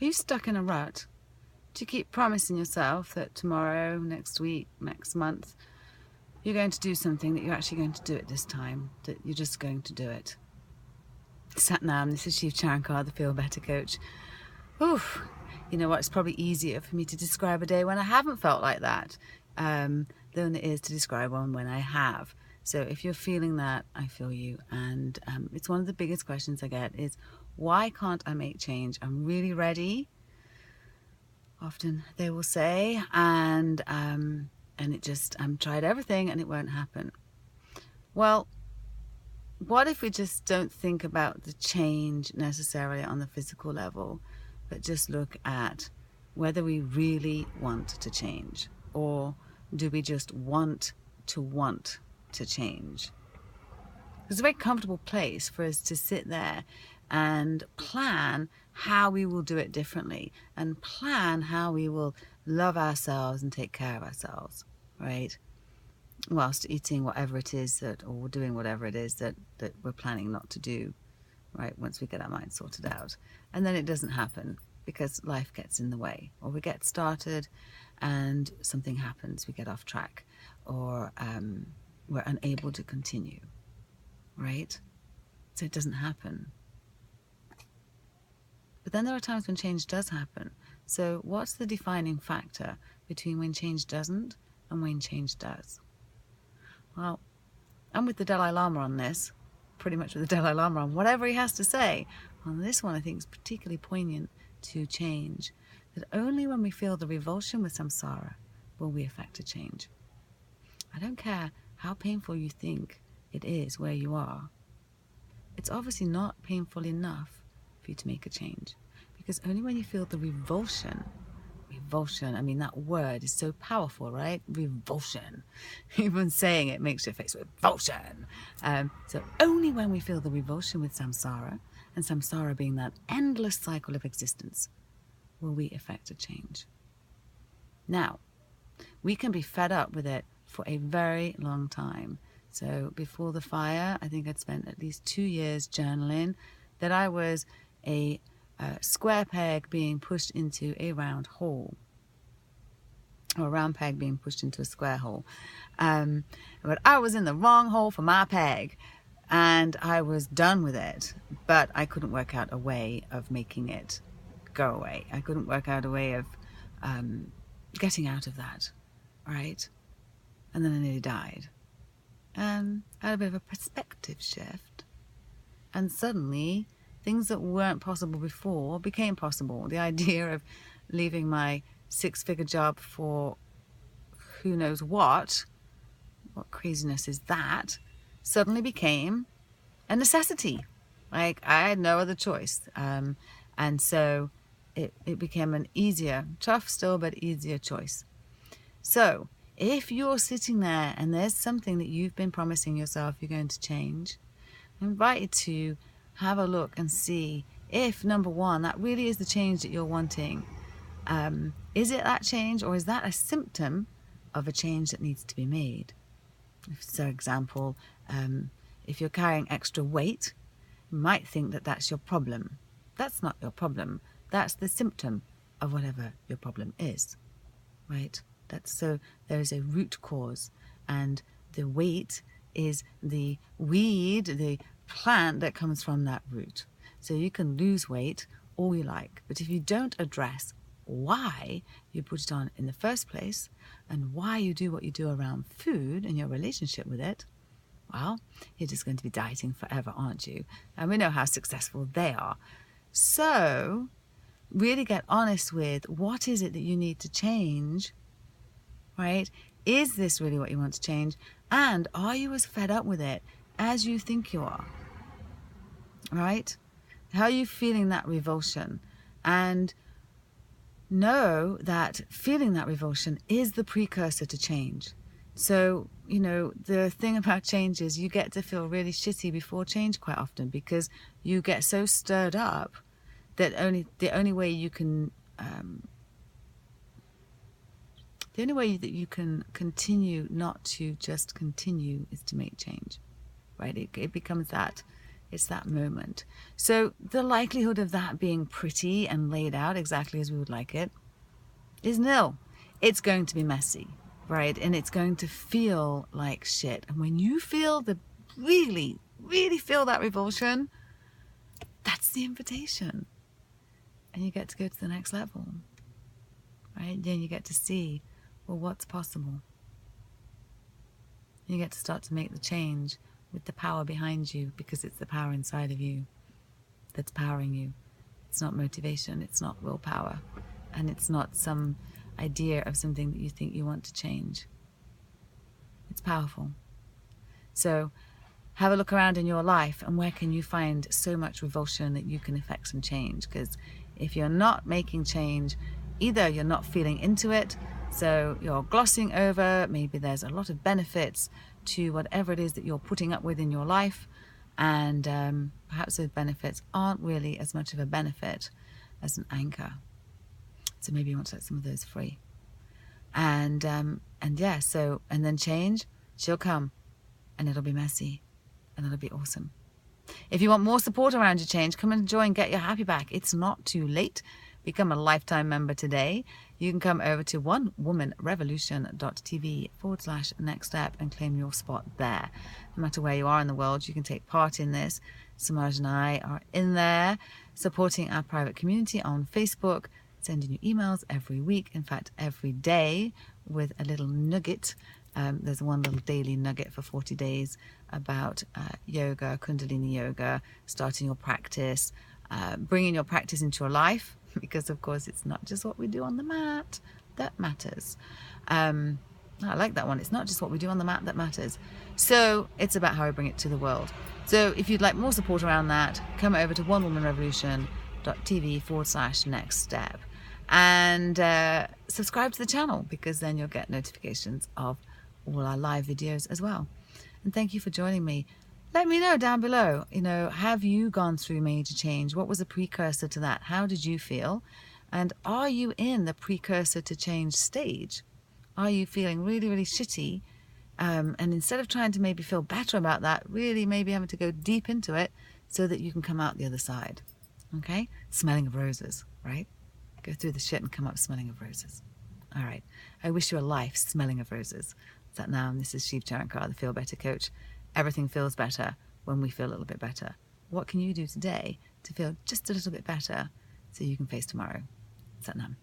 Are you stuck in a rut? Do you keep promising yourself that tomorrow, next week, next month, you're going to do something, that you're actually going to do it this time, that you're just going to do it? Satnam, this is Shiv, the Feel Better Coach. Oof. You know what, it's probably easier for me to describe a day when I haven't felt like that than it is to describe one when I have. So if you're feeling that, I feel you. And it's one of the biggest questions I get is, why can't I make change? I'm really ready, often they will say, and it just, tried everything and it won't happen. Well, what if we just don't think about the change necessarily on the physical level, but just look at whether we really want to change, or do we just want to change? It's a very comfortable place for us to sit there and plan how we will do it differently, and plan how we will love ourselves and take care of ourselves, right? Whilst eating whatever it is that, or doing whatever it is that we're planning not to do, right? Once we get our mind sorted out. And then it doesn't happen because life gets in the way, or we get started and something happens, we get off track, or we're unable to continue, right? So it doesn't happen. But then there are times when change does happen. So what's the defining factor between when change doesn't and when change does? Well, I'm with the Dalai Lama on this, pretty much with the Dalai Lama on whatever he has to say. On this one, I think is particularly poignant to change, that only when we feel the revulsion with samsara will we affect a change. I don't care how painful you think it is where you are. It's obviously not painful enough for you to make a change, because only when you feel the revulsion, I mean, that word is so powerful, right? Revulsion. Even saying it makes your face revulsion. So only when we feel the revulsion with samsara, and samsara being that endless cycle of existence, will we effect a change. Now, we can be fed up with it for a very long time. So before the fire, I think I'd spent at least 2 years journaling that I was a square peg being pushed into a round hole, or a round peg being pushed into a square hole. But I was in the wrong hole for my peg, and I was done with it, but I couldn't work out a way of making it go away. I couldn't work out a way of getting out of that, right? And then I nearly died. And I had a bit of a perspective shift, and suddenly things that weren't possible before became possible. The idea of leaving my 6-figure job for who knows what craziness is that, suddenly became a necessity. Like, I had no other choice. And so it became an easier, tough still, but easier choice. So if you're sitting there and there's something that you've been promising yourself you're going to change, I invite you to have a look and see if, number one, that really is the change that you're wanting. Is it that change, or is that a symptom of a change that needs to be made? For example, if you're carrying extra weight, you might think that that's your problem. That's not your problem. That's the symptom of whatever your problem is, right? So there is a root cause, and the weight is the weed, the plant that comes from that root. So you can lose weight all you like, but if you don't address why you put it on in the first place, and why you do what you do around food and your relationship with it, well, you're just going to be dieting forever, aren't you? And we know how successful they are. So really get honest with, what is it that you need to change, right? Is this really what you want to change? And are you as fed up with it as you think you are, right? How are you feeling that revulsion? And know that feeling that revulsion is the precursor to change. So, you know, the thing about change is you get to feel really shitty before change quite often, because you get so stirred up that the only way that you can continue not to just continue is to make change, right? It becomes that. It's that moment. So the likelihood of that being pretty and laid out exactly as we would like it is nil. It's going to be messy, right? And it's going to feel like shit. And when you feel really feel that revulsion, that's the invitation. And you get to go to the next level, right? Then you get to see, well, what's possible. You get to start to make the change with the power behind you, because it's the power inside of you that's powering you. It's not motivation, it's not willpower, and it's not some idea of something that you think you want to change. It's powerful. So have a look around in your life, and where can you find so much revulsion that you can effect some change? Because if you're not making change, either you're not feeling into it, so you're glossing over, maybe there's a lot of benefits to whatever it is that you're putting up with in your life, and perhaps those benefits aren't really as much of a benefit as an anchor. So maybe you want to let some of those free. And yeah, so, and then change, she'll come, and it'll be messy, and it'll be awesome. If you want more support around your change, come and join Get Your Happy Back. It's not too late. Become a lifetime member today. You can come over to onewomanrevolution.tv/next step and claim your spot there. No matter where you are in the world, you can take part in this. Samaj and I are in there supporting our private community on Facebook, sending you emails every week, in fact every day, with a little nugget. There's one little daily nugget for 40 days about yoga, Kundalini yoga, starting your practice, bringing your practice into your life, because of course it's not just what we do on the mat that matters. I like that one. It's not just what we do on the mat that matters. So it's about how we bring it to the world. So if you'd like more support around that, come over to onewomanrevolution.tv/next step and subscribe to the channel, because then you'll get notifications of all our live videos as well. And thank you for joining me. Let me know down below, have you gone through major change? What was a precursor to that? How did you feel? And are you in the precursor to change stage? Are you feeling really shitty? And instead of trying to maybe feel better about that, really maybe having to go deep into it so that you can come out the other side. Okay? Smelling of roses, right? Go through the shit and come up smelling of roses. All right. I wish you a life smelling of roses. Sat now, and this is Shiv, the Feel Better Coach. Everything feels better when we feel a little bit better. What can you do today to feel just a little bit better so you can face tomorrow? Sat now.